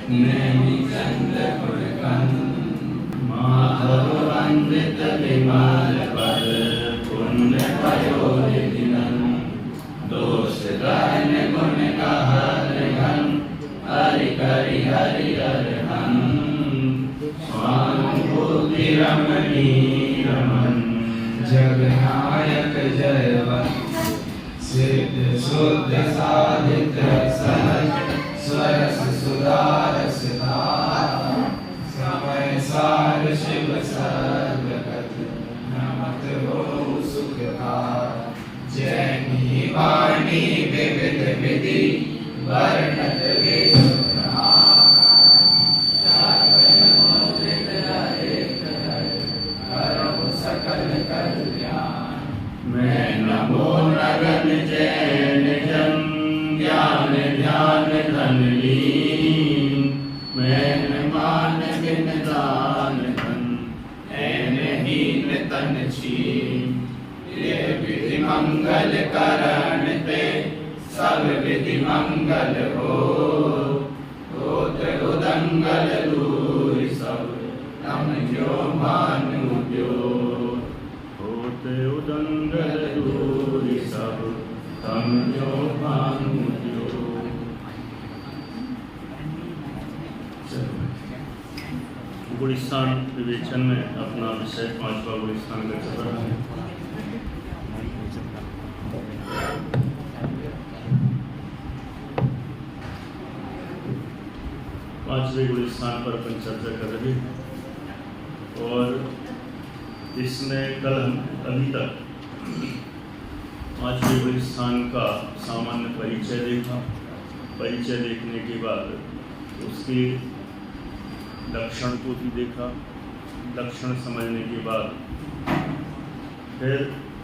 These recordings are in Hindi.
नेमि चंद्र कुलकन माधव वंदित विमल पद पुण्य पयोनिधिनन दोष दहन गुण कहन हरि करि हरि हरहन स्वानुभूति रमणी रमन जगनायक जयवंत सिद्ध शुद्ध साधित सहज स्वरस सुधारस समय सार शिव सर्वगत नमत हो सुखकार जैनी वाणी विविध विधि वर्णत वेद सकल कल्याण मैं नमो नगन जैन जन ज्ञान ध्यान धन लीन मैं मान बिन दान धन ऐन हीन तन छीन ये विधि मंगल करण ते सब विधि मंगल होत उदंगल दूर सब तम जो मानु जो होत उदंगल दूर सब तम जो मानु जो। गुणस्थान विवेचन में अपना विषय 5वां गुणस्थान का चल रहा है। पांचवें गुणस्थान पर अपन चर्चा कर रहे हैं और इसमें कल हम अभी तक पांचवें गुणस्थान का सामान्य परिचय देखा। परिचय देखने के बाद उसके लक्षण को भी देखा। लक्षण समझने के बाद फिर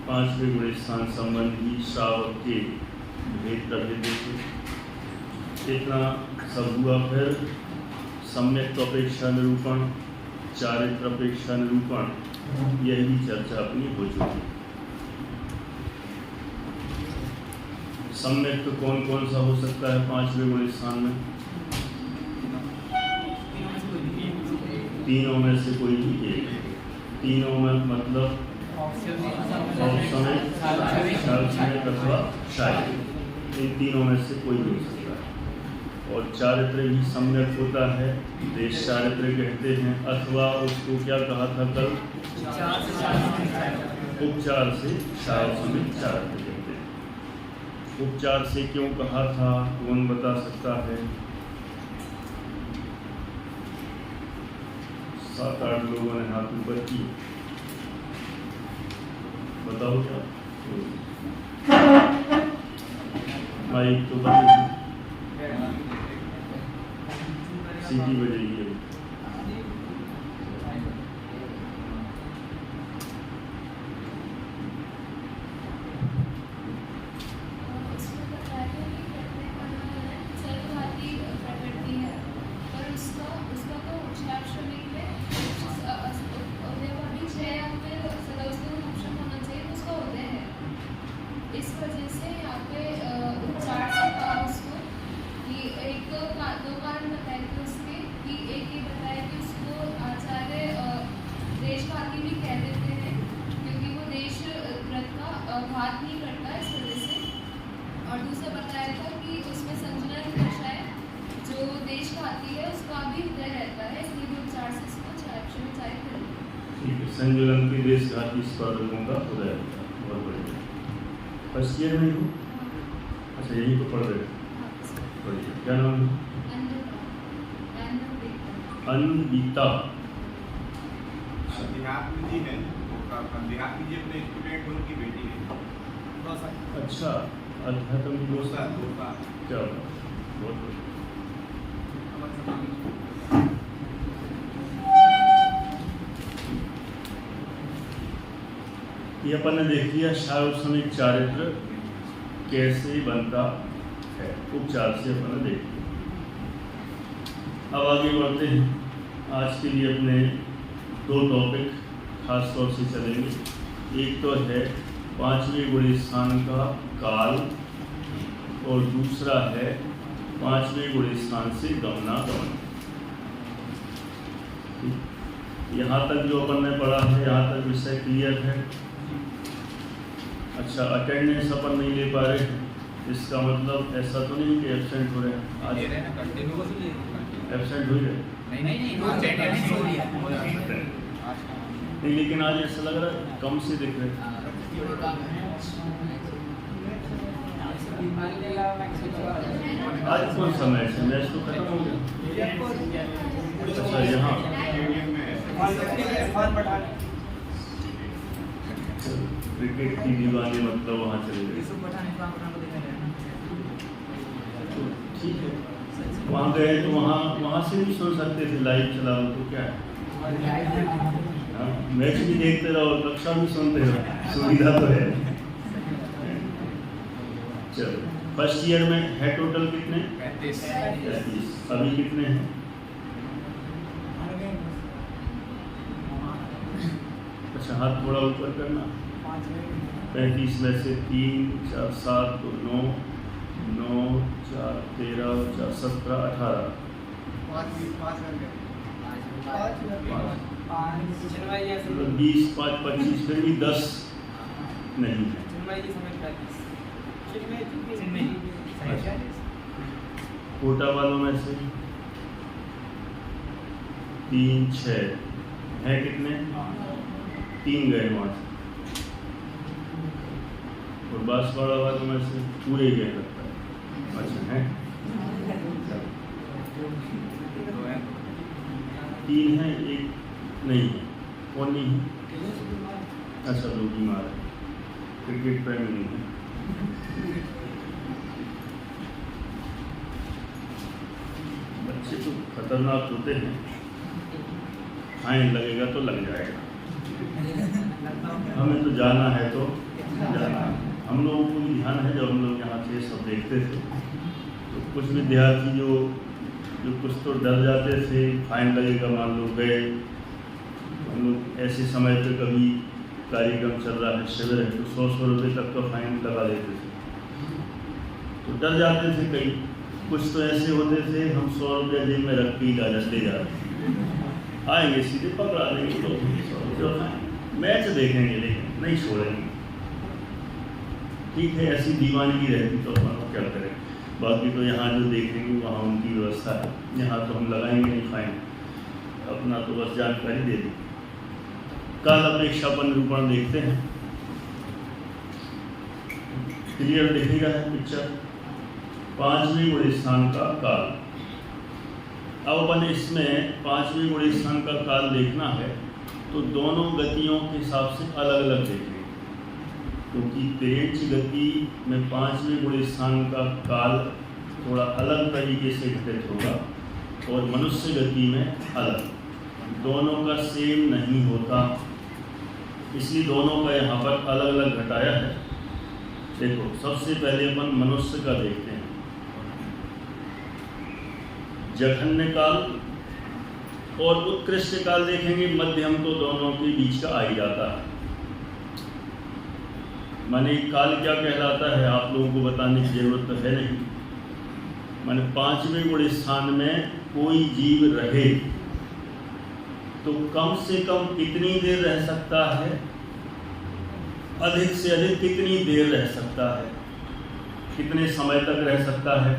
पांचवें गुणस्थान संबंधी श्रावक के भेद प्रभेद देखे। इतना सब हुआ। फिर सम्यक अपेक्षा निरूपण, चारित्र अपेक्षा निरूपण, यही चर्चा अपनी हो चुकी। सम्यक तो कौन कौन सा हो सकता है पांचवें गुणस्थान में? तीनों में से कोई भी एक। तीनों में मतलब अथवा शायद, इन तीनों में से कोई भी हो सकता है। और चारित्र भी सम्यक होता है, देश चारित्र कहते हैं, अथवा उसको क्या कहा था कल? उपचार से शायद समेत चारित्र कहते हैं। उपचार से क्यों कहा था, कौन बता सकता है? 7-8 लोगों ने हाथ ऊपर किए, बताओ क्या? माइक तो बंद, सीटी बजेगी। संजुलन की देशघाती स्पर्धकों का उदय होता। बहुत बढ़िया। फर्स्ट ईयर में हो? अच्छा, यही तो पढ़ रहे। बढ़िया। क्या नाम है? अनविता। अध्यात्म जी है, अध्यात्म जी अपने स्टूडेंट उनकी बेटी है। अच्छा, अध्यात्म की दोस्त। क्या होता? बहुत बढ़िया। ये अपन ने देख लिया शायद चारित्र कैसे बनता है, उपचार से अपन ने देख लिया। अब आगे बढ़ते हैं। आज के लिए अपने 2 टॉपिक खास तौर से चलेंगे। एक तो है पांचवें गुणस्थान का काल और दूसरा है पांचवें गुणस्थान से गमनागमन। यहाँ तक जो अपन ने पढ़ा है, यहाँ तक विषय क्लियर है। अच्छा, अटेंडेंस अपन नहीं ले पा रहे हैं, इसका मतलब ऐसा तो नहीं कि एब्सेंट हो रहे हैं। आज एब्सेंट हो रहे नहीं, लेकिन आज ऐसा लग रहा है कम से दिख रहे हैं। आज कौन सा मैच है? मैच तो खत्म हो गया। अच्छा, यहाँ क्रिकेट की दीवानी मतलब वहाँ चले गए। तो ठीक है, वहाँ गए तो वहाँ से भी सुन सकते थे, लाइव चला हो तो क्या है। मैच भी देखते रहो, कक्षा भी सुनते रहो, सुविधा तो है। चलो, फर्स्ट ईयर में है टोटल कितने? 35। अभी कितने हैं? अच्छा, हाथ थोड़ा ऊपर करना। 35 में से 3, 4, 7 तो 9, 9, 4, 13, 4, 17, 18, 20, 5, 25, फिर भी 10 नहीं है। कोटा वालों में से 3, 6 है कितने? 3 गए वहाँ से, और बांसवाड़ा वालों में से पूरे गए लगता है। अच्छा है, 3 है, 1 नहीं है। कौन नहीं है? अच्छा, लोग बीमार है, क्रिकेट प्रेमी नहीं है। बच्चे तो खतरनाक होते हैं, फाइन लगेगा तो लग जाएगा, हमें तो जाना है तो जाना है। हम लोगों को भी ध्यान है, जब हम लोग यहाँ से सब देखते थे तो कुछ विद्यार्थी जो कुछ तो डर जाते थे, फाइन लगेगा, मान लो गए। हम लोग ऐसे समय पे कभी कार्यक्रम चल रहा है, शिविर है, तो 100 रुपये तक का फाइन लगा देते थे, तो डर जाते थे कई। कुछ तो ऐसे होते थे, हम 100 रुपये जेब में रख के ही ले जाते, आएंगे सीधे पकड़ा देंगे, तो मैच देखेंगे लेकिन नहीं छोड़ेंगे। ठीक है, ऐसी दीवानगी रहती तो अपन क्या करें। बाकी तो यहाँ जो देखेंगे वहाँ उनकी व्यवस्था है, यहाँ तो हम लगाएंगे नहीं फाइन, अपना तो बस जानकारी दे दी। काल अपेक्षापन निरूपण देखते हैं, क्लियर दिखेगा है पिक्चर। 5वें गुण स्थान का काल। अब अपन इसमें 5वें गुण स्थान का काल देखना है तो दोनों गतियों के हिसाब से अलग अलग देखेंगे, क्योंकि तेज गति में 5वें गुण स्थान का काल थोड़ा अलग तरीके से घटित होगा, और मनुष्य गति में अलग, दोनों का सेम नहीं होता, इसलिए दोनों का यहाँ पर अलग अलग घटाया है। देखो, सबसे पहले अपन मनुष्य का देखते हैं। जघन्य काल और उत्कृष्ट काल देखेंगे, मध्यम तो दोनों के बीच का आ ही जाता है। माने काल क्या कहलाता है आप लोगों को बताने की जरूरत तो है नहीं। माने 5वें गुण स्थान में कोई जीव रहे तो कम से कम कितनी देर रह सकता है, अधिक से अधिक कितनी देर रह सकता है, कितने समय तक रह सकता है।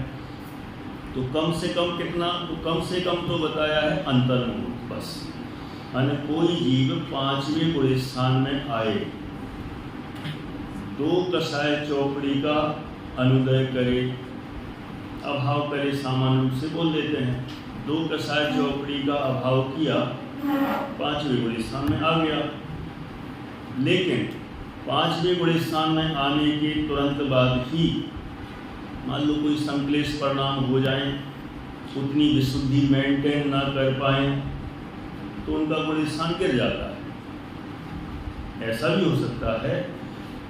तो कम से कम कितना, तो कम से कम तो बताया है अंतर्मुहूर्त बस। माने कोई जीव 5वें गुण स्थान में आए, 2 कषाय चौकड़ी का अनुदय करे, अभाव करे, सामान्य रूप से बोल देते हैं। 2 कषाय चौकड़ी का अभाव किया, 5वें गुण स्थान में आ गया। लेकिन 5वें गुण स्थान में आने के तुरंत बाद ही मान लो कोई संक्लेश परिणाम हो जाए, उतनी विशुद्धि मेंटेन ना कर पाए, तो उनका गुण स्थान गिर जाता है। ऐसा भी हो सकता है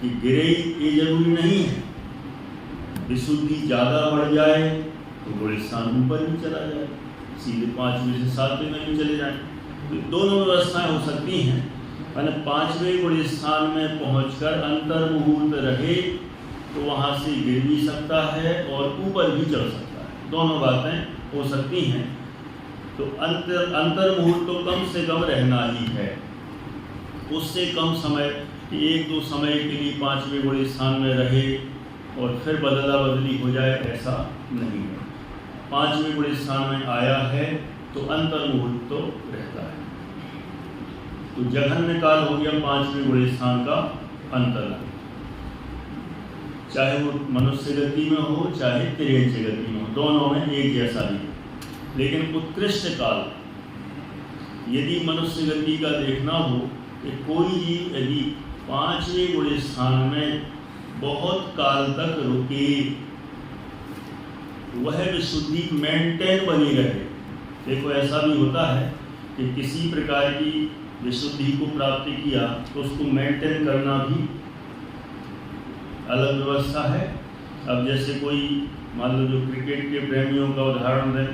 कि गिरे, ये जरूरी नहीं है, विशुद्धि ज़्यादा बढ़ जाए तो गुण स्थान ऊपर भी चला जाए, सीधे 5वें से 7वें में भी चले जाए। तो दोनों व्यवस्थाएं हो सकती हैं। मैंने 5वें गुण स्थान में पहुंचकर अंतर्मुहूर्त रहे तो वहाँ से गिर भी सकता है और ऊपर भी चढ़ सकता है, दोनों बातें हो सकती हैं। तो अंतर मुहूर्त तो कम से कम रहना ही है। उससे कम समय कि 1-2 समय के लिए 5वें गुण स्थान में रहे और फिर बदला बदली हो जाए, ऐसा नहीं है। 5वें गुण स्थान में आया है तो अंतर मुहूर्त तो रहता है। तो जघन्य काल हो गया 5वें गुण स्थान का अंतर, चाहे वो मनुष्य गति में हो चाहे तिर्यंच गति में हो, दोनों में एक जैसा ही। लेकिन उत्कृष्ट काल यदि मनुष्य गति का देखना हो कि कोई जीव यदि 5वें गुण स्थान में बहुत काल तक रुके, वह विशुद्धि मेंटेन बनी रहे। देखो ऐसा भी होता है कि किसी प्रकार की विशुद्धि को प्राप्त किया तो उसको मेंटेन करना भी अलग व्यवस्था है। अब जैसे कोई मान लो जो क्रिकेट के प्रेमियों का उदाहरण दें,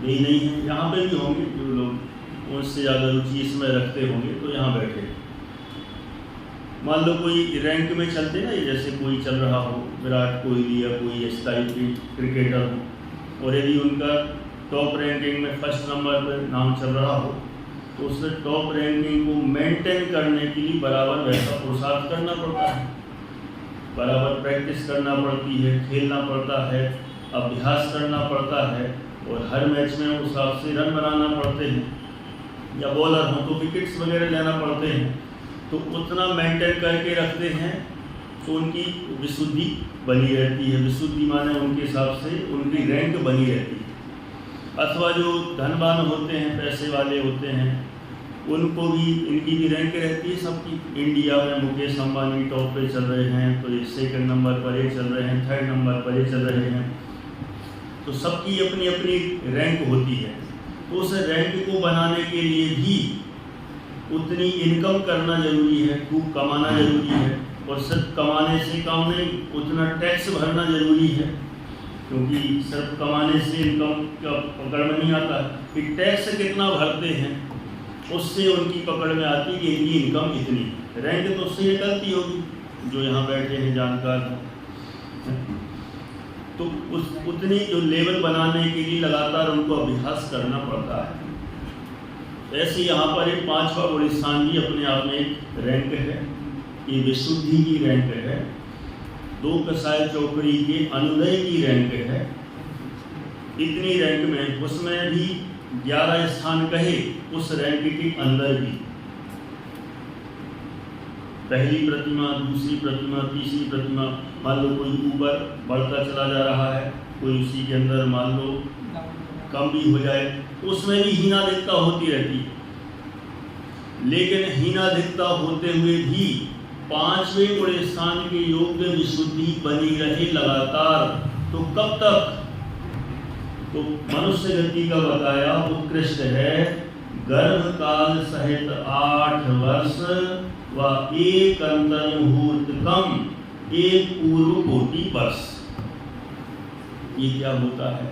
यही नहीं है, यहाँ पे भी होंगे जो लोग उससे ज़्यादा रुचि इसमें रखते होंगे तो यहाँ बैठे। मान लो कोई रैंक में चलते ना, जैसे कोई चल रहा हो, विराट कोहली या कोई इस टाइप की क्रिकेटर हो, और यदि उनका टॉप रैंकिंग में फर्स्ट नंबर पर नाम चल रहा हो तो उससे टॉप रैंकिंग को मेंटेन करने के लिए बराबर वैसा पुरुषार्थ करना पड़ता है, बराबर प्रैक्टिस करना पड़ती है, खेलना पड़ता है, अभ्यास करना पड़ता है, और हर मैच में उस हिसाब से रन बनाना पड़ते हैं, या बॉलर हो तो विकेट्स वगैरह लेना पड़ते हैं। तो उतना मेंटेन करके रखते हैं तो उनकी विशुद्धि बनी रहती है। विशुद्धि माने उनके हिसाब से उनकी रैंक बनी रहती है। अथवा जो धनवान होते हैं, पैसे वाले होते हैं, उनको भी इनकी भी रैंक रहती है सबकी। इंडिया में मुकेश अंबानी टॉप पे चल रहे हैं तो ये 2nd नंबर पर ये चल रहे हैं, 3rd नंबर पर ये चल रहे हैं, तो सबकी अपनी अपनी रैंक होती है। तो उस रैंक को बनाने के लिए भी उतनी इनकम करना जरूरी है, खूब कमाना जरूरी है, और सिर्फ कमाने से काम नहीं, उतना टैक्स भरना जरूरी है, क्योंकि सिर्फ कमाने से इनकम का पकड़ में नहीं आता कि टैक्स कितना भरते हैं, उससे उनकी पकड़ में आती कि इनकी इनकम इतनी। रैंक तो उससे निकलती होगी जो यहाँ बैठे हैं जानकार हैं। तो उतनी जो लेवल बनाने के लिए लगातार उनको अभ्यास करना पड़ता है। ऐसे यहाँ पर एक 5वां गुण स्थान भी अपने आप में एक रैंक है, ये विशुद्धि की रैंक है, 2 कसाय चौकड़ी के अनुदय की रैंक है। इतनी रैंक में उसमें भी 11 स्थान कहे उस रैंक के अंदर भी पहली प्रतिमा, दूसरी प्रतिमा, तीसरी प्रतिमा, मान लो कोई ऊपर बढ़ता चला जा रहा है, कोई उसी के अंदर मान लो कम भी हो जाए, तो उसमें भी हीनाधिकता होती रहती है। लेकिन हीनाधिकता होते हुए भी 5वें गुण स्थान के योग्य विशुद्धि बनी रहे लगातार, तो कब तक? तो मनुष्य गति का बताया उत्कृष्ट है, गर्भ काल सहित 8 वर्ष व 1 अंतर मुहूर्त कम 1 पूर्व कोटि वर्ष। ये क्या होता है?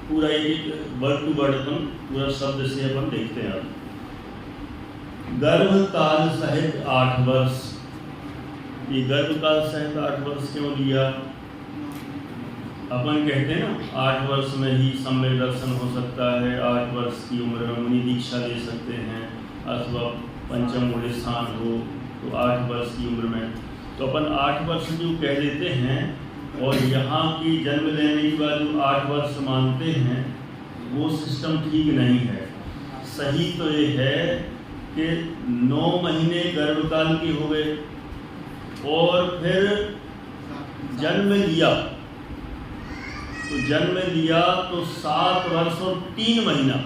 पूरा एक वर्ड टू वर्ड अपन पूरा शब्द से अपन देखते हैं। गर्भ काल सहित 8 वर्ष, ये गर्भ काल सहित 8 वर्ष क्यों लिया? अपन कहते हैं ना 8 वर्ष में ही सम्यक दर्शन हो सकता है, 8 वर्ष की उम्र में मुनि दीक्षा ले सकते हैं, अथवा पंचम गुण स्थान हो तो 8 वर्ष की उम्र में, तो अपन 8 वर्ष जो कह देते हैं, और यहाँ की जन्म लेने के बाद जो 8 वर्ष मानते हैं वो सिस्टम ठीक नहीं है। सही तो ये है कि 9 महीने गर्भकाल के हो गए और फिर जन्म लिया, तो जन्म लिया तो 7 वर्ष और 3 महीना,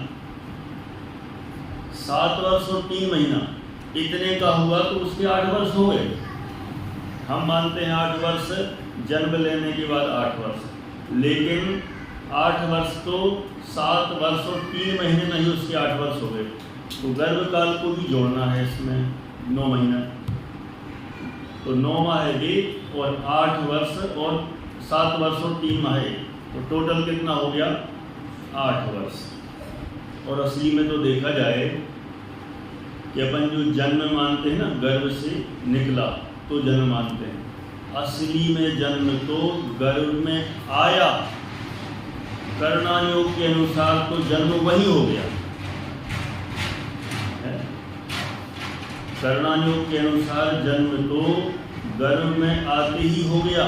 7 वर्ष और 3 महीना इतने का हुआ तो उसके 8 वर्ष हो गए। हम मानते हैं 8 वर्ष जन्म लेने के बाद 8 वर्ष, लेकिन 8 वर्ष तो 7 वर्ष और 3 महीने में ही उसके 8 वर्ष हो गए। तो गर्भकाल को भी जोड़ना है इसमें 9 महीना, तो 9 माह एक और 8 वर्ष और 7 वर्ष और 3 माह एक, तो टोटल कितना हो गया? 8 वर्ष। और असली में तो देखा जाए कि अपन जो जन्म मानते हैं ना, गर्भ से निकला तो जन्म मानते हैं, असली में जन्म तो गर्भ में आया कर्णायोग के अनुसार तो जन्म वही हो गया है? कर्णायोग के अनुसार जन्म तो गर्भ में आते ही हो गया।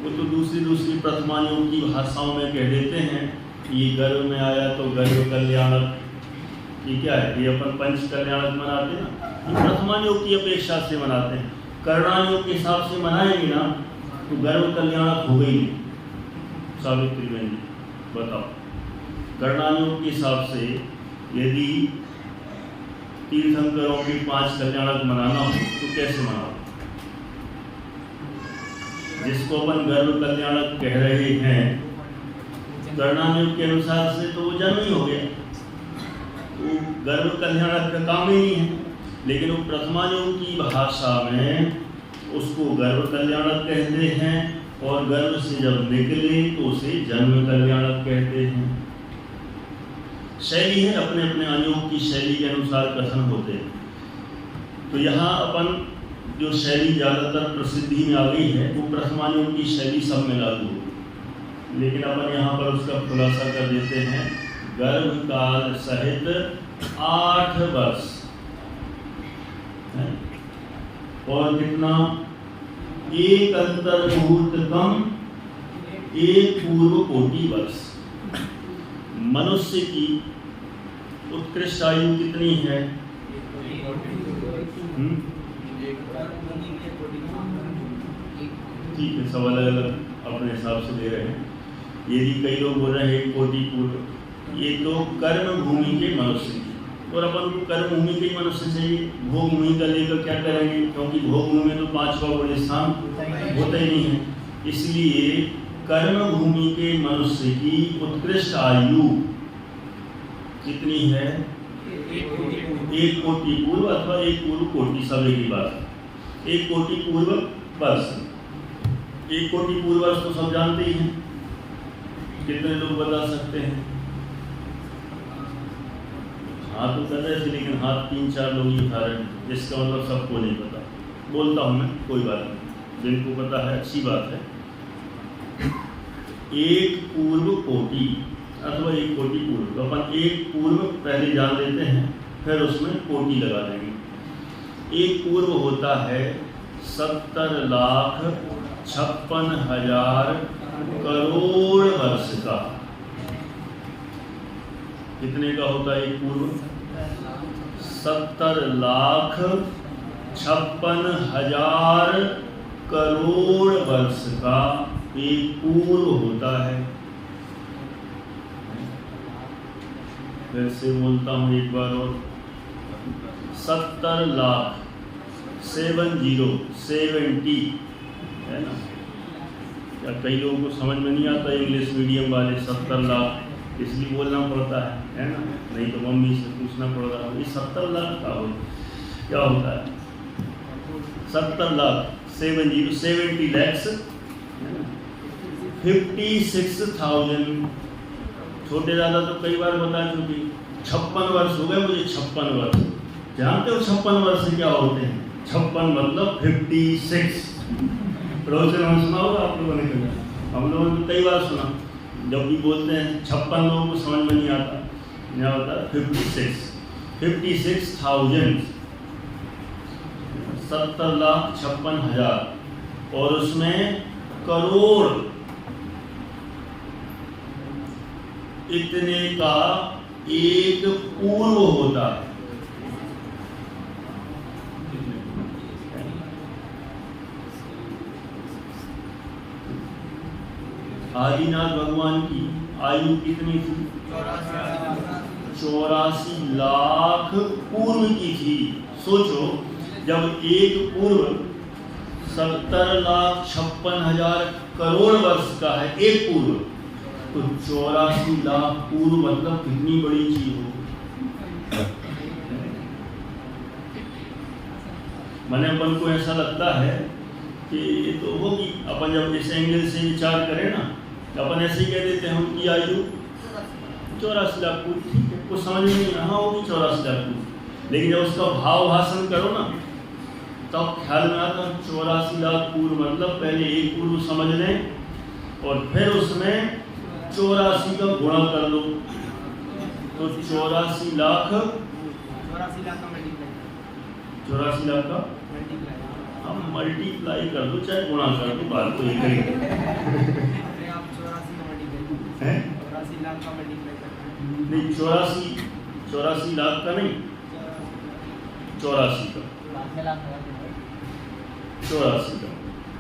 वो तो दूसरी प्रथमायोग की भाषाओं में कह देते हैं ये गर्भ में आया तो गर्भ कल्याणक। ये क्या है? ये अपन पंच कल्याणक मनाते हैं ना, ये प्रथमायोग की अपेक्षा से मनाते हैं। कर्णायोग के हिसाब से मनाएंगे ना तो गर्भ कल्याणक हो गई नहीं। सावित्री बहन जी बताओ, कर्णायोग के हिसाब से यदि तीर्थंकरों के 5 कल्याणक मनाना हो तो कैसे मनाओ? जिसको अपन गर्भ कल्याणक कह रहे हैं कर्णायोग के अनुसार से तो वो जन्म ही हो गया, वो गर्भ कल्याणक का काम ही नहीं है। लेकिन वो प्रथमायोग की भाषा में उसको गर्भ कल्याणक कहते हैं और गर्भ से जब निकले तो उसे जन्म कल्याणक कहते हैं। शैली है, अपने अपने अयोग की शैली के अनुसार कथन होते हैं। तो यहाँ अपन जो शैली ज़्यादातर प्रसिद्धि में आ गई है वो प्रथमायोग की शैली सब में लागू हो, लेकिन अपन यहाँ पर उसका खुलासा कर देते हैं। गर्भ काल सहित 8 वर्ष है और कितना? एक अंतर मुहूर्त कम, एक पूर्व कोटि वर्ष। मनुष्य की उत्कृष्ट आयु कितनी है? ठीक है, सब अलग अलग अपने हिसाब से दे रहे हैं। यदि कई लोग बोल रहे हैं 1 कोटि पूर्व, ये तो कर्म भूमि के मनुष्य की, और अपन को कर्म भूमि के मनुष्य चाहिए। भोग भूमि का लेकर क्या करेंगे? क्योंकि भोग भूमि में तो 5वां बड़े स्थान होता ही नहीं है। इसलिए कर्म भूमि के मनुष्य की उत्कृष्ट आयु कितनी है? 1 कोटि पूर्व अथवा 1 पूर्व कोटि, सब की बात। 1 कोटि पूर्व वर्ष, 1 कोटि पूर्व वर्ष तो सब जानते ही हैं। कितने लोग बता सकते हैं? हाथ तो कर रहे थे लेकिन हाथ 3-4 लोग ही उठा रहे हैं, इसका मतलब सबको नहीं पता। बोलता हूँ मैं, कोई बात नहीं, जिनको पता है अच्छी बात है। 1 पूर्व कोटि अथवा 1 कोटि पूर्व, तो अपन 1 पूर्व पहले जान लेते हैं, फिर उसमें कोटि लगा देंगे। 1 पूर्व होता है 70,56,000 करोड़ वर्ष का। कितने का होता है 1 पूर्व? 70,56,000 करोड़ वर्ष का 1 पूर्व होता है। फिर से बोलता हूँ एक बार और, 70 लाख 70 है ना। या कई लोगों को समझ में नहीं आता इंग्लिश मीडियम वाले, 70 लाख इसलिए बोलना पड़ता है ना, नहीं तो मम्मी से पूछना पड़ता है ये 70 लाख का हो क्या होता है? 70 लाख 70 lakhs 56,000। छोटे दादा तो कई बार बता चुके, 56 वर्ष हो गए मुझे। 56 वर्ष जानते हो? 56 वर्ष क्या होते हैं? 56 मतलब 56। प्रवचन हम सुना होगा आप लोगों ने, हम लोगों ने कई बार सुना। जब भी बोलते हैं 56 लोगों को समझ में नहीं आता, क्या होता है? 56,000, 70,56,000 और उसमें करोड़ इतने का 1 पूर्व होता है। आदिनाथ भगवान की आयु कितनी थी? 84 लाख पूर्व की थी। सोचो, जब 1 पूर्व 70,56,000 करोड़ वर्ष का है 1 पूर्व, तो 84 लाख पूर्व मतलब कितनी बड़ी चीज हो। मैंने अपन को ऐसा लगता है कि ये तो होगी, अपन जब इस एंगल से विचार करें ना तो अपन ऐसे ही कह देते हैं उनकी आयु 84 लाख पूर्व। ठीक है, कुछ समझ में नहीं, हाँ होगी 84 लाख पूर्व, लेकिन जब उसका भाव भाषण करो ना तब ख्याल में आता 84 लाख पूर्व मतलब पहले 1 पूर्व समझ लें और फिर उसमें 84 का गुणा कर लो, तो 84 लाख 84 लाख का मल्टीप्लाई 84 लाख का हम मल्टीप्लाई कर दो चाहे गुणा कर दो, बात तो एक ही है। अपने आप 84 का मल्टीप्लाई हैं? 84 लाख का मल्टीप्लाई करना है। नहीं 84 लाख का नहीं, 84 का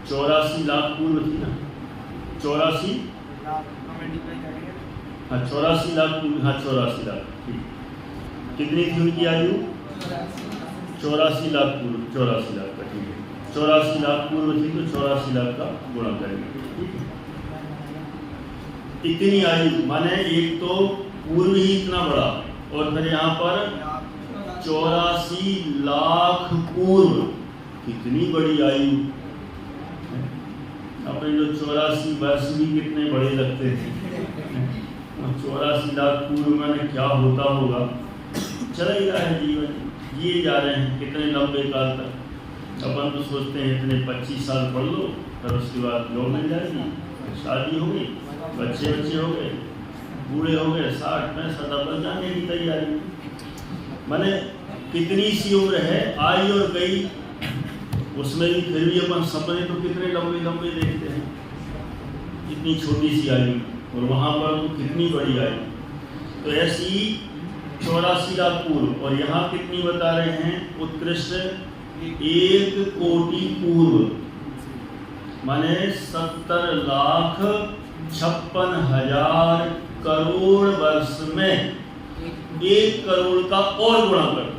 84 लाख पूर्व थी ना, 84 लाख का मल्टीप्लाई करेंगे हाँ 84 लाख पूर्व, हाँ 84 लाख ठीक। कितनी थी उनकी आयु? 84 लाख पूर्व, 84 लाख का ठीक है। 84 लाख पूर्व थी तो 84 लाख का गुणा करेंगे, ठीक है। इतनी आयु माने एक तो पूर्व ही इतना बड़ा और फिर यहाँ पर 84 लाख पूर्व, कितनी बड़ी आयु। अपने जो 84 वर्ष भी कितने बड़े लगते थे, 84 लाख पूर्व मैंने क्या होता होगा। चला ही रहा है जीवन, जिए जा रहे हैं कितने लंबे काल तक। अपन तो सोचते हैं इतने 25 साल पढ़ लो, फिर उसके बाद जॉब मिल जाएगी, शादी हो गई, बच्चे हो गए, बूढ़े हो गए, 60-65 अपन जाने की तैयारी। माने कितनी सी उम्र है आई और गई, उसमें भी फिर भी अपन सपने तो कितने लंबे लंबे देखते हैं, इतनी छोटी सी आयु और वहाँ पर तो कितनी बड़ी आयु। तो ऐसी 84 लाख पूर्व और यहाँ कितनी बता रहे हैं? उत्कृष्ट 1 कोटि पूर्व, माने 70,56,000 करोड़ वर्ष में 1 करोड़ का और गुणा कर दो।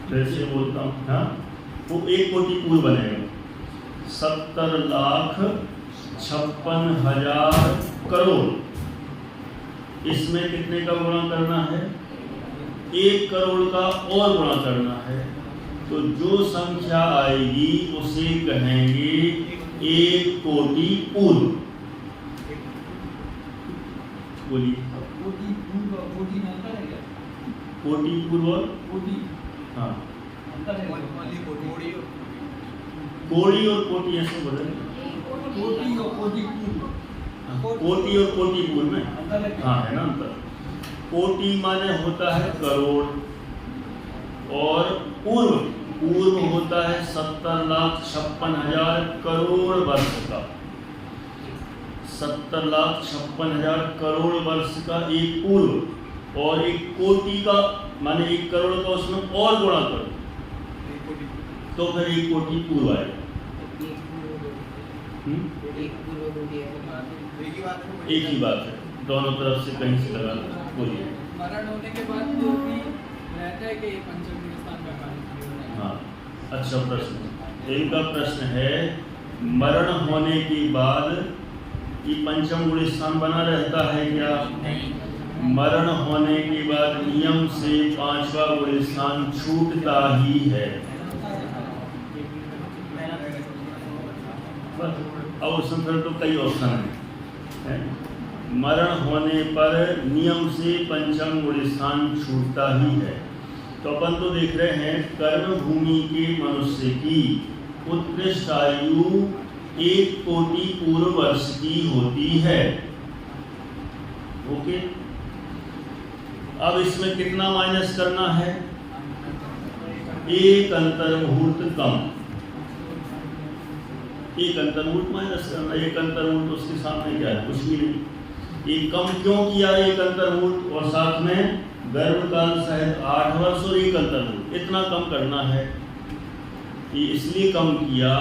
जैसे बोलता हूँ हाँ, वो 1 कोटि पूर्व बनेगा। 70,56,000 करोड़, इसमें कितने का गुणा करना है? 1 करोड़ का और गुणा करना है। तो जो संख्या आएगी उसे कहेंगे 1 कोटि पूर्व। बोलिए कोटि में अंतर है क्या? कोटि पूर्व और कोटि हाँ, अंतर है कोटि और कोटि ऐसे बोले, कोटि और कोटि पूर्व, कोटि और कोटि पूर्व में अंतर है क्या? हाँ है ना अंतर। कोटि माने होता है करोड़ और पूर्व होता है 70,56,000 करोड़ वर्ष का। 70,56,000 करोड़ वर्ष का एक पूर्व और 1 कोटि का माने 1 करोड़ का उसमें और गुणा करो तो फिर 1 कोटि पूर्व आएगा। एक ही बात है, दोनों तरफ से कहीं से लगा लो। बोलिए। मरण होने के बाद जो भी रहता है कि पंचम स्थान का कार्य। हाँ अच्छा प्रश्न। इनका प्रश्न है मरण होने के बाद ये पंचम गुण स्थान बना रहता है क्या? मरण होने के बाद नियम से 5वां गुण स्थान छूटता ही है। अब उसमें फिर तो कई ऑप्शन है। मरण होने पर नियम से पंचम गुण स्थान छूटता ही है। तो अपन तो देख रहे हैं कर्म भूमि के मनुष्य की उत्कृष्ट आयु 1 कोटि पूर्व वर्ष की होती है। ओके, अब इसमें कितना माइनस करना है? 1 अंतर मुहूर्त कम, 1 अंतर मुहूर्त माइनस करना। 1 अंतर मुहूर्त उसके सामने क्या है? कुछ भी नहीं। ये कम क्यों किया 1 अंतर मुहूर्त और साथ में गर्भकाल सहित 8 वर्ष और 1 अंतर मुहूर्त, इतना कम करना है। ये इसलिए कम किया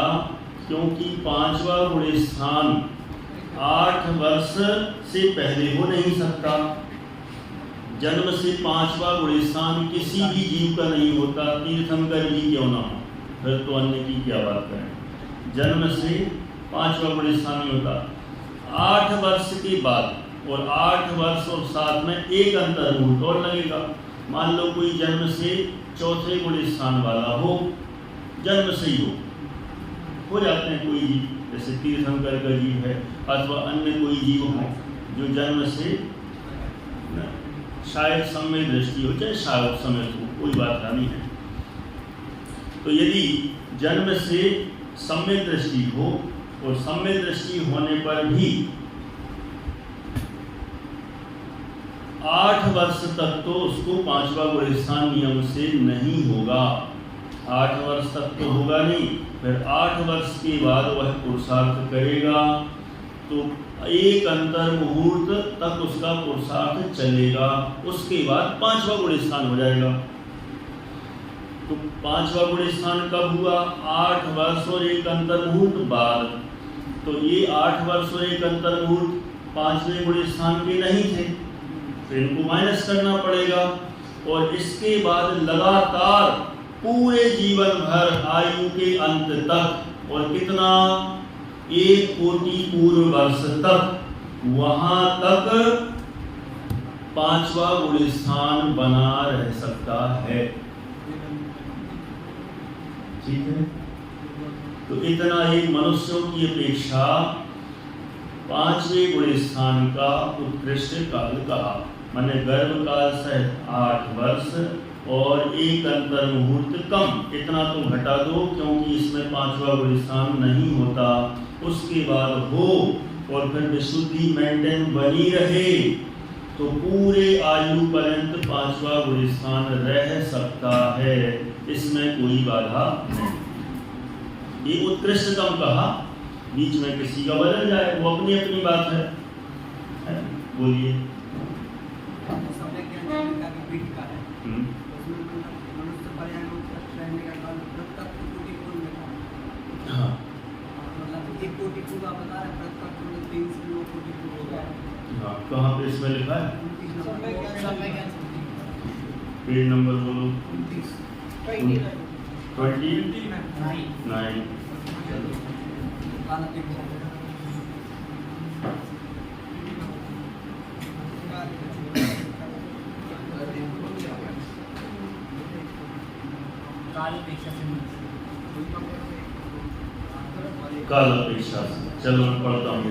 क्योंकि 5वां गुण स्थान 8 वर्ष से पहले हो नहीं सकता। जन्म से 5वां गुण स्थान किसी भी जीव का नहीं होता, तीर्थंकर भी क्यों ना हो, फिर तो अन्य की क्या बात करें। जन्म से 5वां गुण स्थान नहीं होता। 8 वर्ष के बाद और 8 वर्ष और साथ में 1 अंतर मुहूर्त और लगेगा। मान लो कोई जन्म से 4थे गुण स्थान वाला हो, जन्म से ही हो जाते हैं कोई जीव, जैसे तीर्थंकर का जीव है अथवा अन्य कोई जीव हो जो जन्म से शायद समय दृष्टि हो चाहे शायद समय हो, कोई बात नहीं है। तो यदि जन्म से सम्यक दृष्टि हो, और सम्यक दृष्टि होने पर भी 8 वर्ष तक तो उसको 5वां गुण स्थान नियम से नहीं होगा। 8 वर्ष तक तो होगा नहीं, फिर 8 वर्ष के बाद वह पुरुषार्थ करेगा तो एक अंतर मुहूर्त तक उसका पुरुषार्थ चलेगा, उसके बाद 5वां गुण स्थान हो जाएगा। तो 5वां गुण स्थान कब हुआ? 8 वर्ष और एक अंतर मुहूर्त बाद। तो ये 8 वर्ष और एक अंतर मुहूर्त 5वें गुण स्थान के नहीं थे, फिर इनको माइनस करना पड़ेगा। और इसके बाद लगातार पूरे जीवन भर आयु के अंत तक, और कितना, 1 कोटि पूर्व वर्ष तक, वहां तक 5वां गुण स्थान बना रह सकता है। ठीक है, तो इतना ही मनुष्यों की अपेक्षा 5वें गुण स्थान का उत्कृष्ट काल कहा। माने गर्भ काल सहित 8 वर्ष और एक अंतर मुहूर्त कम, इतना तो घटा दो क्योंकि इसमें 5वां गुण स्थान नहीं होता। उसके बाद हो और फिर विशुद्धि मेंटेन बनी रहे तो पूरे आयु पर्यंत 5वां गुण स्थान रह सकता है, इसमें कोई बाधा नहीं। ये उत्कृष्टतम कहा, बीच में किसी का बदल जाए वो अपनी अपनी बात है। बोलिए। हाँ, हाँ, कहाँ पे इसमें लिखा है? पेज नंबर बोलो। 29। काल अपेक्षा से, चलो मैं पढ़ता हूँ।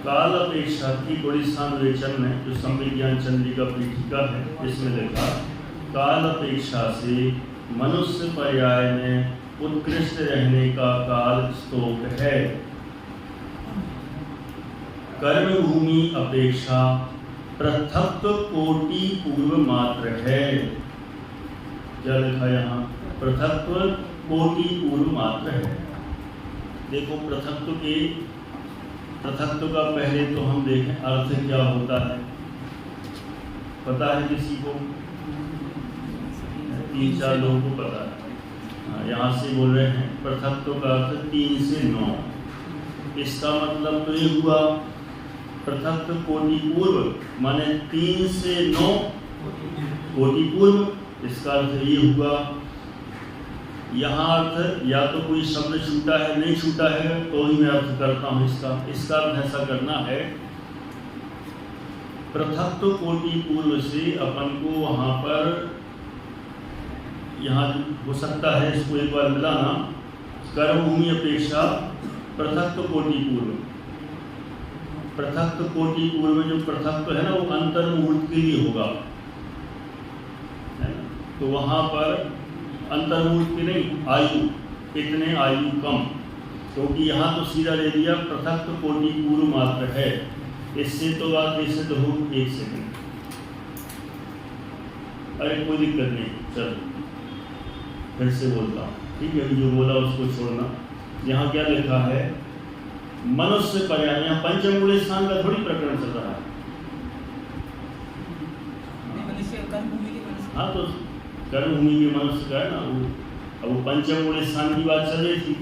काल अपेक्षा की गुण स्थान विवेचन में जो संविज्ञान चंद्रिका पीठिका है, इसमें लिखा काल अपेक्षा से मनुष्य पर्याय में उत्कृष्ट रहने का काल स्तोक है। कर्म भूमि अपेक्षा पृथक कोटि पूर्व मात्र है। क्या लिखा यहाँ? पृथक कोटि पूर्व मात्र है। देखो पृथक्त्व का पहले तो हम देखें अर्थ क्या होता है, पता है किसी को? 3-4 लोगों को पता है। यहाँ से बोल रहे हैं पृथक्त्व का अर्थ 3 से 9। इसका मतलब तो ये हुआ पृथक्त्व कोटि पूर्व, माने 3 से 9 कोटि पूर्व। इसका अर्थ ये हुआ, यहाँ अर्थ या तो कोई शब्द छूटा है, नहीं छूटा है तो ही मैं अर्थ करता हूँ इसका अर्थ ऐसा करना है, पृथक्त्व कोटि पूर्व से अपन को वहाँ पर, यहाँ हो सकता है इसको एक बार मिलाना, कर्म भूमि अपेक्षा पृथक्त्व कोटि पूर्व। पृथक्त्व कोटि पूर्व में जो पृथक्त्व है ना, वो अंतर मुहूर्त के लिए होगा, है ना? तो वहाँ पर अंतर मुहूर्त की नहीं, आयु, इतने आयु कम, क्योंकि यहाँ तो सीधा ले लिया पृथक्त्व कोटि पूर्व मात्र है। इससे तो बात कैसे तो हो, 1 सेकंड, अरे कोई दिक्कत नहीं, चलो फिर से बोलता हूँ, ठीक है? जो बोला उसको छोड़ना। यहाँ क्या लिखा है? मनुष्य पर्याय, यहाँ पंचम गुण स्थान का थोड़ी प्रकरण चल रहा है। हाँ, तो कर्म भूमि के मनुष्य का है ना वो, अब वो पंचम गुण स्थान की बात चल रही थी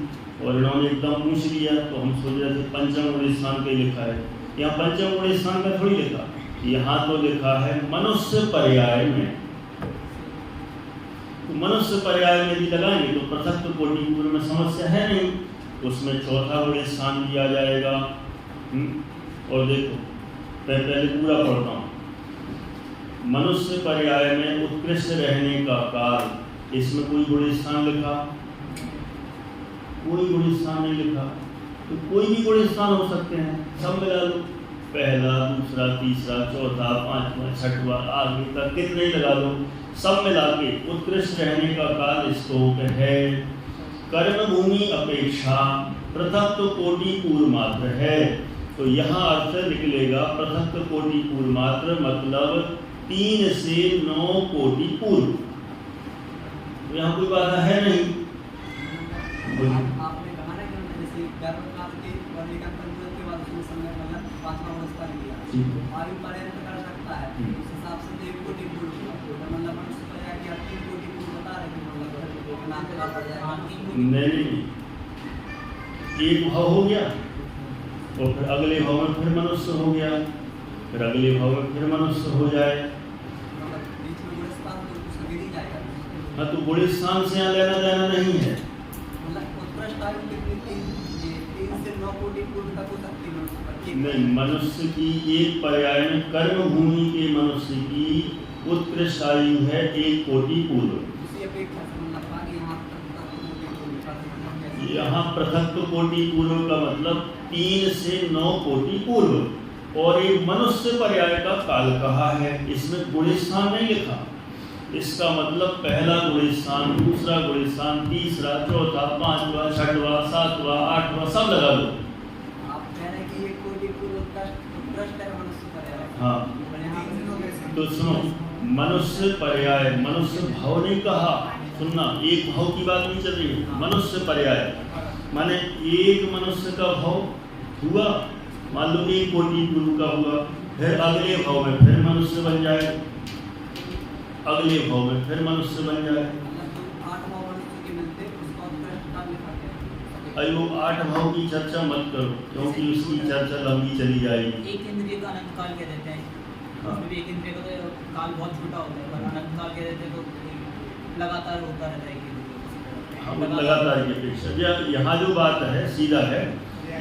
और इन्होंने एकदम पूछ लिया, तो हम सोच रहे थे पंचम गुण स्थान का लिखा है। यहाँ पंचम गुण स्थान का थोड़ी लिखा, यहाँ तो लिखा है मनुष्य पर्याय में। तो मनुष्य पर्याय में भी लगाएंगे तो पृथक्त्व कोटि पूर्व में समस्या है नहीं, उसमें चौथा गुण स्थान दिया जाएगा। और देखो पहले पूरा पढ़ता हूँ। मनुष्य पर्याय में उत्कृष्ट रहने का काल, इसमें कोई गुण स्थान लिखा? कोई गुण स्थान नहीं लिखा। तो कोई भी गुण स्थान हो सकते हैं, सब मिला लो, पहला, दूसरा, तीसरा, चौथा, 5वां, 6वां, आगे तक कितने लगा लो, सब मिला के उत्कृष्ट रहने का काल स्तोक है। कर्म भूमि अपेक्षा पृथक्त्व कोटि पूर्व मात्र है। तो यहाँ अर्थ निकलेगा पृथक्त्व कोटि पूर्व मात्र मतलब 3 से 9 कोटि पूर्व। तो यहाँ कोई बाधा है नहीं। आपने कहा ना कि जैसे गर्भकाल के वर्णिका पंचदश के बाद उसमें समय मतलब 5वां अवस्था लिया आयु पर्यंत कर सकता है, उस हिसाब से 1 कोटि पूर्व मतलब मनुष्य पर्याय की 3 कोटि पूर्व बता रहे हैं मतलब नाम का पड़ जाएगा। नहीं, एक भाव हो गया और फिर अगले भाव में फिर मनुष्य हो गया, फिर अगले भाव में फिर मनुष्य हो जाए। मतलब बीच में बूढ़े स्थान तो कुछ गिर ही जाएगा। हाँ, तो बूढ़े स्थान से यहाँ लेना देना नहीं है। मतलब उत्कृष्ट आयु कितनी 3 से 9 कोटि पूर्व तक हो सकती है मनुष्य पर। नहीं, मनुष्य की एक पर्याय में कर्म भूमि के मनुष्य की उत्कृष्ट आयु है 1 कोटि पूर्व। उसी अपेक्षा से मतलब आगे यहाँ पृथक्त्व कोटि पूर्व का मतलब 3 से 9 कोटि पूर्व, और एक मनुष्य पर्याय का काल कहा है, इसमें गुणस्थान नहीं लिखा। इसका मतलब पहला गुणस्थान, दूसरा गुणस्थान, तीसरा, चौथा, 5वां, 6वां, 7वां, 8वां सब लगा दो। आप कह रहे हैं कि 1 कोटि पूर्व उत्कृष्ट है मनुष्य पर्याय। हाँ, तो सुनो, मनुष्य पर्याय, मनुष्य भाव नहीं कहा, सुनना, एक भाव की बात नहीं चल रही है। मनुष्य पर्याय माने एक मनुष्य का भाव हुआ, मान लो 1 कोटि पूर्व का हुआ, फिर अगले भाव में फिर मनुष्य बन जाए, अगले भाव में फिर मनुष्य बन जाए। अयो 8 भाव की चर्चा मत करो, क्योंकि उसकी चर्चा लंबी चली जाएगी। एक इंद्रिय का अनंत काल कह देते हैं, उसमें भी एक इंद्रिय का तो काल बहुत छोटा होता है, पर अनंत काल कह देते हैं तो लगातार होता रहता है। हम लगातार की अपेक्षा यहाँ जो बात है सीधा है,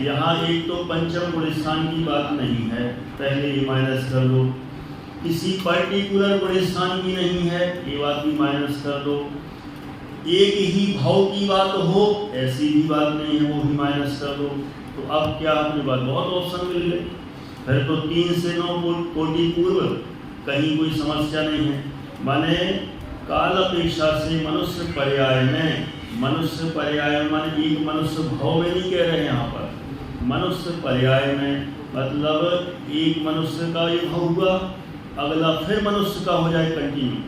यहाँ एक तो पंचम गुणस्थान की बात नहीं है, पहले ये माइनस कर दो। किसी पर्टिकुलर गुणस्थान की नहीं है, ये बात भी माइनस कर दो। एक ही भाव की बात हो, ऐसी भी बात नहीं है, वो भी माइनस कर दो। तो अब क्या अपने बात बहुत ऑप्शन मिल गए। फिर तो 3 से 9 कोटि पूर्व कहीं कोई समस्या नहीं है। माने काल अपेक्षा से मनुष्य पर्याय में माने एक मनुष्य भाव में नहीं कह रहे हैं यहाँ पर, मनुष्य पर्याय में मतलब एक मनुष्य का ये भाव हुआ, अगला फिर मनुष्य का हो जाए कंटिन्यू,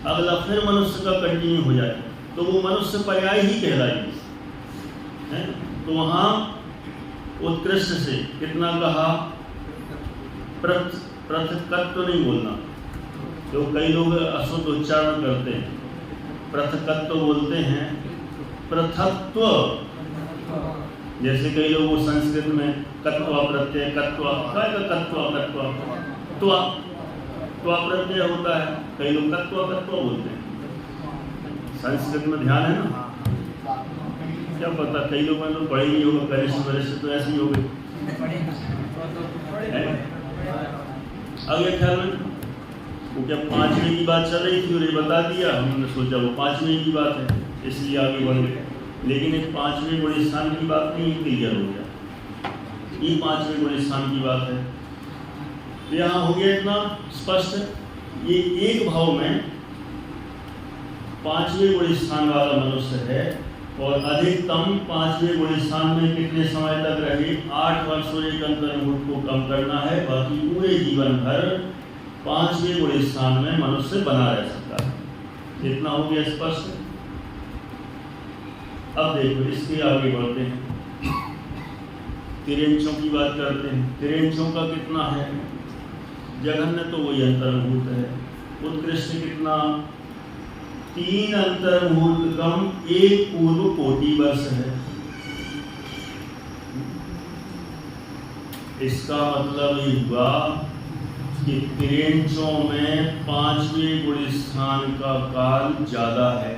अगला फिर मनुष्य का कंटिन्यू हो जाए, तो वो मनुष्य पर्याय ही कहलाएगी है। तो वहाँ उत्कृष्ट से कितना कहा, पृथक्त्व नहीं बोलना, तो कई लोग अशुद्ध उच्चारण करते हैं, पृथक्त्व बोलते हैं, पृथक्त्व। जैसे कई लोग वो संस्कृत में कत्वा प्रत्यय कत्वा प्रत्यय होता है, कई लोग कत्वा बोलते हैं। संस्कृत में ध्यान है ना, क्या पता कई लोग मतलब पढ़े नहीं होगा, कनिष्ठ वरिष्ठ तो ऐसे ही हो गए। आगे ख्याल में वो क्या 5वें की बात चल रही थी और ये बता दिया, हमने सोचा वो 5वें की बात है इसलिए आगे बढ़ गए, लेकिन एक 5वें गुणस्थान की बात नहीं, क्लियर हो गया, ये 5वें गुणस्थान की बात है। तो यहाँ हो गया इतना स्पष्ट, ये एक भाव में 5वें गुणस्थान वाला मनुष्य है, और अधिकतम 5वें गुणस्थान में कितने समय तक रहे, 8 वर्ष और 1 अंतर्मुख को कम करना है, बाकी पूरे जीवन भर 5वें गुणस्थान में मनुष्य बना रह सकता है। इतना हो गया स्पष्ट। अब देखो इसके आगे बढ़ते हैं, तिरेंचों की बात करते हैं। तिरेंचों का कितना है, जघन्य तो वही अंतर्मुहूर्त है, उत्कृष्ट कितना, 3 अंतर्मुहूर्त कम 1 पूर्व कोटि वर्ष है। इसका मतलब ये हुआ कि तिरेंचों में 5वें गुणस्थान का काल ज्यादा है।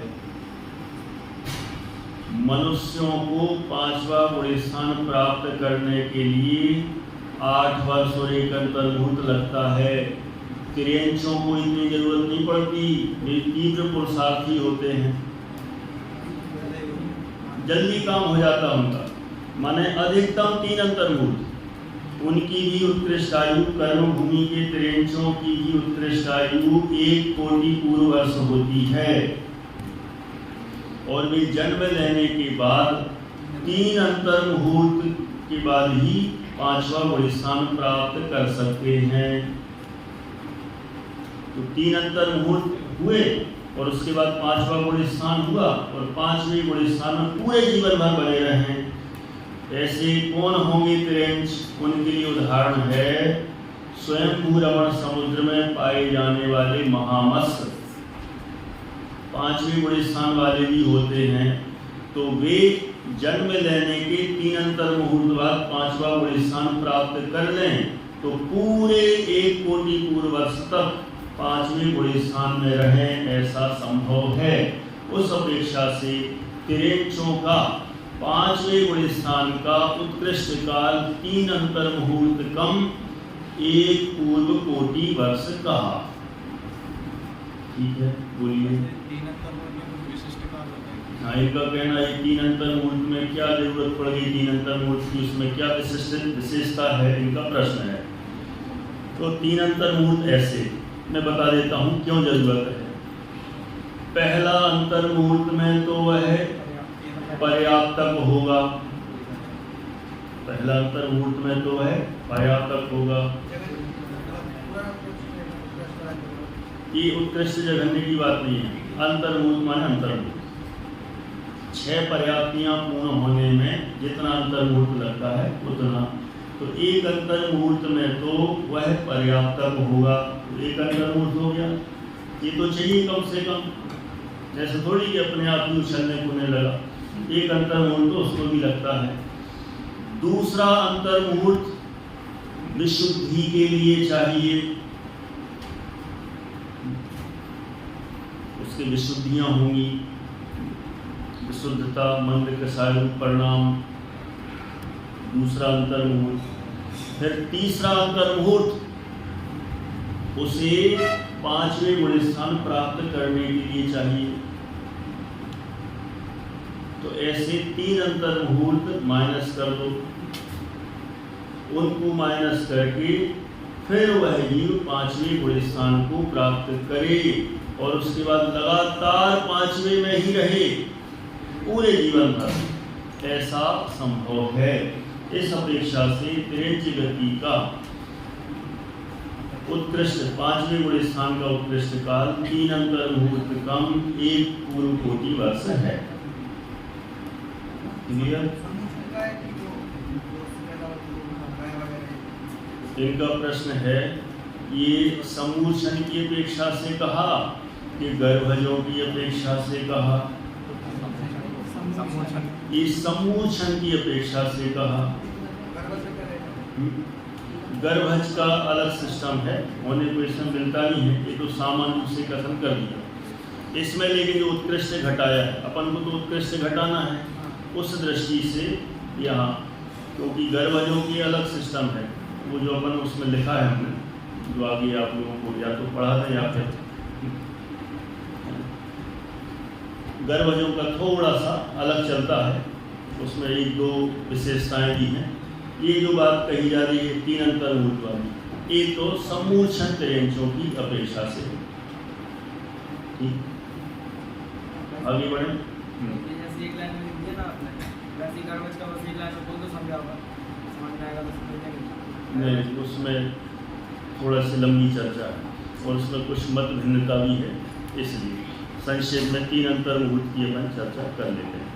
मनुष्यों को 5वां गुणस्थान प्राप्त करने के लिए 8 वर्ष और 1 अंतर्मुहूर्त लगता है। तिरेंचों को इतनी जरूरत नहीं पड़ती, वे तीव्र पुरुषार्थी होते हैं, जल्दी काम हो जाता उनका। माने अधिकतम 3 अंतर्मुहूर्त, उनकी भी उत्कृष्ट आयु, कर्म भूमि के तिरेंचों की भी उत्कृष्ट आयु 1 कोटि पूर्व वर्ष होती है। और वे जन्म लेने के बाद 3 अंतर मुहूर्त के बाद ही 5वां गुण स्थान प्राप्त कर सकते हैं। तो 3 अंतर मुहूर्त हुए और उसके बाद 5वां गुण स्थान हुआ और 5वें गुण स्थान में पूरे जीवन भर बने रहे। ऐसे कौन होंगे तिरेंच? उनके लिए उदाहरण है स्वयं रमण समुद्र में पाए जाने वाले महामत्स्य। 5वें गुण स्थान वाले भी होते हैं, तो वे जन्म लेने के 3 अंतर मुहूर्त बाद 5वां गुण स्थान प्राप्त कर लें तो पूरे 1 कोटि पूर्व वर्ष तक 5वें गुण स्थान में रहें, ऐसा संभव है। उस अपेक्षा से तिरेंचों का 5वें गुण स्थान का उत्कृष्ट काल 3 अंतर मुहूर्त कम 1 पूर्व कोटि वर्ष कहा। ठीक है, बोलिए। 3 अंतर मुहूर्त में कुछ विशिष्ट काल होता है? हाँ, इनका कहना है 3 अंतर मुहूर्त में क्या जरूरत पड़ गई, 3 अंतर मुहूर्त की उसमें क्या विशेषता है, इनका प्रश्न है। तो 3 अंतर मुहूर्त ऐसे मैं बता देता हूँ क्यों जरूरत है। पहला अंतर मुहूर्त में तो वह पर्याप्तक होगा, पहला अंतर मुहूर्त में तो वह पर्याप्तक होगा। ये उत्कृष्ट जघन्य की बात नहीं है, अंतर मुहूर्त माने अंतर मुहूर्त। 6 पर्याप्तियां पूर्ण होने में जितना अंतर मुहूर्त लगता है उतना, तो 1 अंतर मुहूर्त में तो वह पर्याप्तक होगा। तो 1 अंतर मुहूर्त हो गया, ये तो चाहिए कम से कम, जैसे थोड़ी कि अपने आप ही उछलने कूदने लगा। 1 अंतर मुहूर्त तो उसको भी लगता है। दूसरा अंतर मुहूर्त विशुद्धि के लिए चाहिए, उसकी विशुद्धियां होंगी, विशुद्धता, मंद कसायु परिणाम, दूसरा अंतर मुहूर्त। फिर तीसरा अंतर मुहूर्त उसे 5वें गुण स्थान प्राप्त करने के लिए चाहिए। तो ऐसे 3 अंतर मुहूर्त माइनस कर दो, उनको माइनस करके फिर वह जीव 5वें गुण स्थान को प्राप्त करे और उसके बाद लगातार 5वें में ही रहे पूरे जीवन भर, ऐसा संभव है। इस अपेक्षा से तिरेंच गति का उत्कृष्ट 5वें गुण स्थान का उत्कृष्ट काल 3 अंतर मुहूर्त कम 1 पूर्व कोटि वर्ष है। इनका प्रश्न है, ये समूर्छन की अपेक्षा से कहा कि गर्भजों की अपेक्षा से कहा? ये समूर्छन की अपेक्षा से कहा। गर्भज का अलग सिस्टम है, होने को इसमें मिलता नहीं है, ये तो सामान्य रूप से कथन कर दिया। इसमें लेकिन जो उत्कृष्ट घटाया है, अपन को तो उत्कृष्ट घटाना है, उस दृष्टि से यहाँ, क्योंकि गर्भजों की अलग सिस्टम है, वो जो अपन उसमें लिखा है हमने, जो आगे आप लोगों को या तो पढ़ा था या फिर गर्भजों का थोड़ा सा अलग चलता है, उसमें 1-2 विशेषताएं भी हैं। ये जो बात कही जा रही है 3 अंतर मुहूर्त वाली, ये तो समूर्छन तिरेंचों की अपेक्षा से। ठीक, आगे बढ़े। जैसे एक लाइन में लिख दिया ना आपने, वैसे ही गर्भज का बस एक लाइन में बोल दो, समझा होगा, समझ में आएगा तो समझ जाएंगे। नहीं, उसमें थोड़ा सी लंबी चर्चा है और उसमें कुछ मत भिन्नता भी है, इसलिए संक्षेप में 3 अंतर मुहूर्त की अपन चर्चा कर लेते हैं।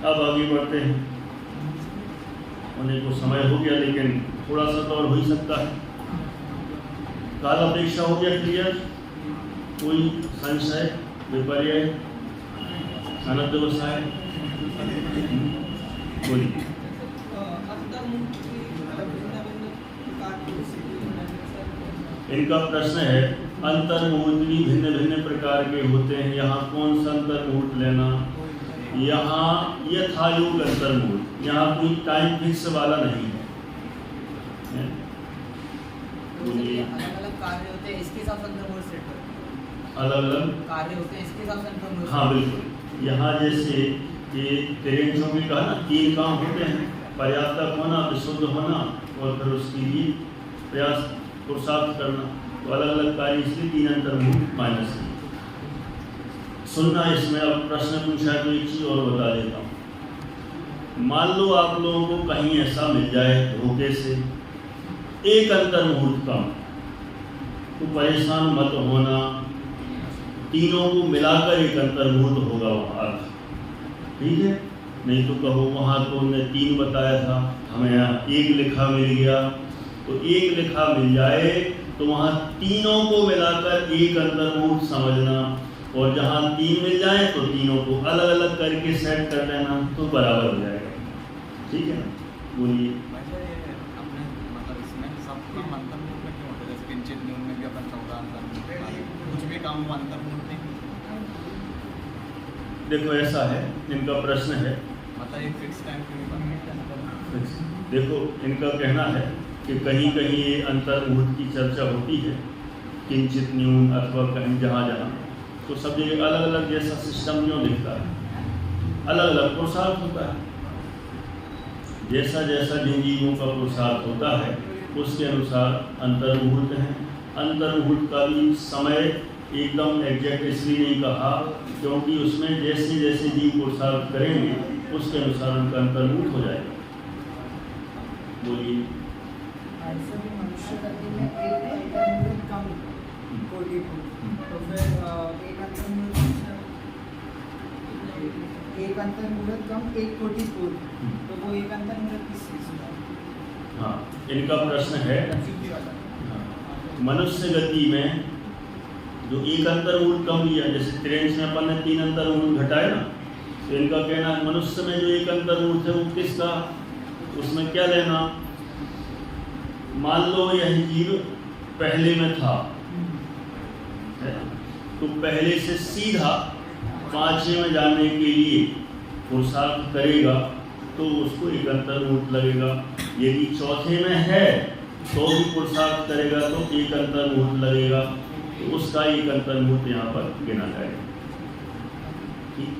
अब आगे बढ़ते हैं। होने को समय हो गया, लेकिन थोड़ा सा तो और हो ही सकता है। काल अपेक्षा हो गया क्लियर? कोई संशय, विपर्य, अनध्यवसाय? बोलिए। इनका प्रश्न है, अंतर मुहूर्त भी भिन्न भिन्न प्रकार के होते हैं, यहाँ कौन सा अंतर मुहूर्त लेना? यहाँ यथायोग अंतर मुहूर्त, यहाँ कोई टाइम फिक्स वाला नहीं है। अलग अलग कार्य होते हैं, इसके हिसाब से अंतर मुहूर्त सेट करते हैं। अलग अलग कार्य होते हैं, इसके हिसाब से अंतर मुहूर्त। हाँ बिल्कुल। यहाँ जैसे ये तिरेंचों में कहा ना, 3 काम होते हैं, पर्याप्तक होना, विशुद्ध होना और फिर उसके लिए प्रयास पुरुषार्थ करना। तो अलग अलग कार्य, इसलिए 3 अंतर मुहूर्त माइनस है। सुनना, इसमें अब प्रश्न पूछा है तो एक चीज़ और बता देता हूँ। मान लो आप लोगों को कहीं ऐसा मिल जाए धोखे से एक अंतर मुहूर्त का, तो परेशान मत होना, तीनों को मिलाकर एक अंतर मुहूर्त होगा वहाँ, ठीक है। नहीं तो कहो वहाँ तो उन्होंने 3 बताया था, हमें यहाँ 1 लिखा मिल गया, तो 1 लिखा मिल जाए तो वहाँ तीनों को मिलाकर एक अंतर मुहूर्त समझना, और जहाँ 3 मिल जाए तो तीनों को अलग अलग करके सेट कर लेना, तो बराबर हो जाएगा, ठीक है ना। बोलिए। वैसे अपने मतलब इसमें सबका अंतर मुहूर्त में क्यों होता है? जैसे किंचित न्यून में भी अपन 14 अंतर मुहूर्त, कुछ भी काम अंतर मुहूर्त नहीं। देखो ऐसा है, इनका प्रश्न है, मतलब एक फिक्स टाइम क्यों नहीं बनता? देखो इनका कहना है कि कहीं कहीं ये अंतर मुहूर्त की चर्चा होती है, किंचित न्यून अथवा कहीं जहाँ जहाँ, तो सब जगह अलग अलग जैसा सिस्टम क्यों दिखता है, अलग अलग पुरुषार्थ होता है। जैसा जैसा जिन जीवों का पुरुषार्थ होता है उसके अनुसार अंतर मुहूर्त है। अंतर मुहूर्त का भी समय एकदम एग्जैक्ट इसलिए नहीं कहा क्योंकि उसमें जैसे जैसे जीव पुरुषार्थ करेंगे उसके अनुसार उनका अंतर मुहूर्त हो जाएगा। बोलिए। ऐसे भी मनुष्य गति में एक अंतर मुहूर्त कम कोटि को, तो फिर एक अंतर मुहूर्त कम 1 कोटि पूर्व, तो वो एक अंतर मुहूर्त किस चीज़ में? हाँ, इनका प्रश्न है मनुष्य गति में जो एक अंतर मुहूर्त कम लिया, जैसे 23 में अपन ने 3 अंतर मुहूर्त घटाए ना, तो इनका कहना है मनुष्य में जो एक अंतर मुहूर्त है वो किसका, उसमें क्या लेना। मान लो यह जीव पहले में था, तो पहले से सीधा 5वें में जाने के लिए पुरुषार्थ करेगा तो उसको एक अंतर मुहूर्त लगेगा। यदि 4थे में है तो भी पुरुषार्थ करेगा तो एक अंतर मुहूर्त लगेगा, तो उसका एक अंतर मुहूर्त यहाँ पर गिना जाएगा। ठीक,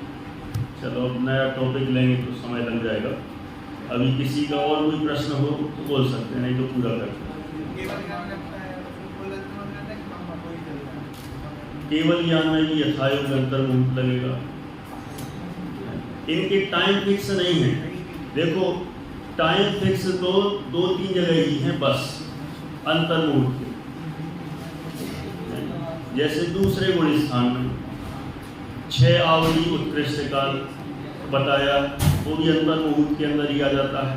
चलो अब नया टॉपिक लेंगे तो समय लग जाएगा। अभी किसी का और कोई प्रश्न हो तो बोल सकते हैं, नहीं तो पूरा करते हैं। केवल ज्ञान में भी यथायोग अंतर मुहूर्त लगेगा। इनके टाइम फिक्स नहीं है। देखो टाइम फिक्स तो 2-3 जगह ही हैं बस अंतर मुहूर्त के। जैसे दूसरे गुण स्थान में 6 आवली उत्कृष्ट काल बताया, वो भी अंतर मुहूर्त के अंदर ही आ जाता है।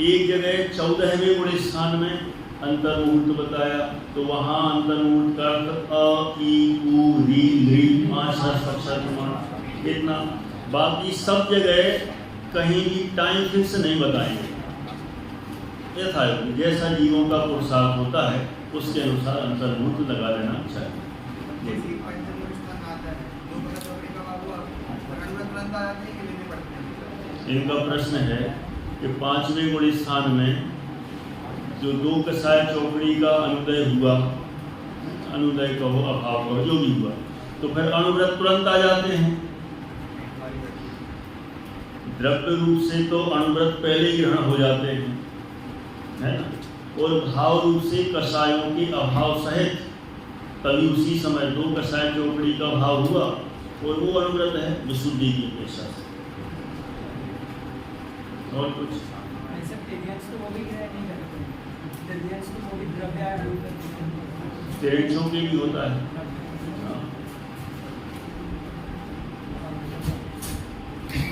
एक जगह 14वें गुण स्थान में अंतर मुहूर्त बताया, तो वहाँ अंतर मुहूर्त का अर्थ अ, ई, उ, री, लृ, 5 अक्षर प्रमाण इतना। बाकी सब जगह कहीं भी टाइम फिक्स नहीं बताएंगे। यथायोग जैसा जीवों का पुरुषार्थ होता है उसके अनुसार अंतर मुहूर्त लगा लेना चाहिए। इनका प्रश्न है कि 5वें गुण स्थान में जो 2 कसाय चौकड़ी का अनुदय हुआ, अनुदय कहो अभाव कहो जो भी हुआ, तो फिर अणुव्रत तुरंत आ जाते हैं। द्रव्य रूप से तो अणुव्रत पहले ही ग्रहण हो जाते हैं, है ना, और भाव रूप से कसायों के अभाव सहित तभी उसी समय 2 कसाय चौकड़ी का भाव हुआ और वो अणुव्रत है विशुद्धि की अपेक्षा से। और कुछ तेरेंचों के भी होता है।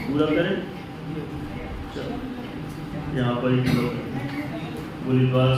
पूरा करें, चलो यहाँ पर ही बोली बात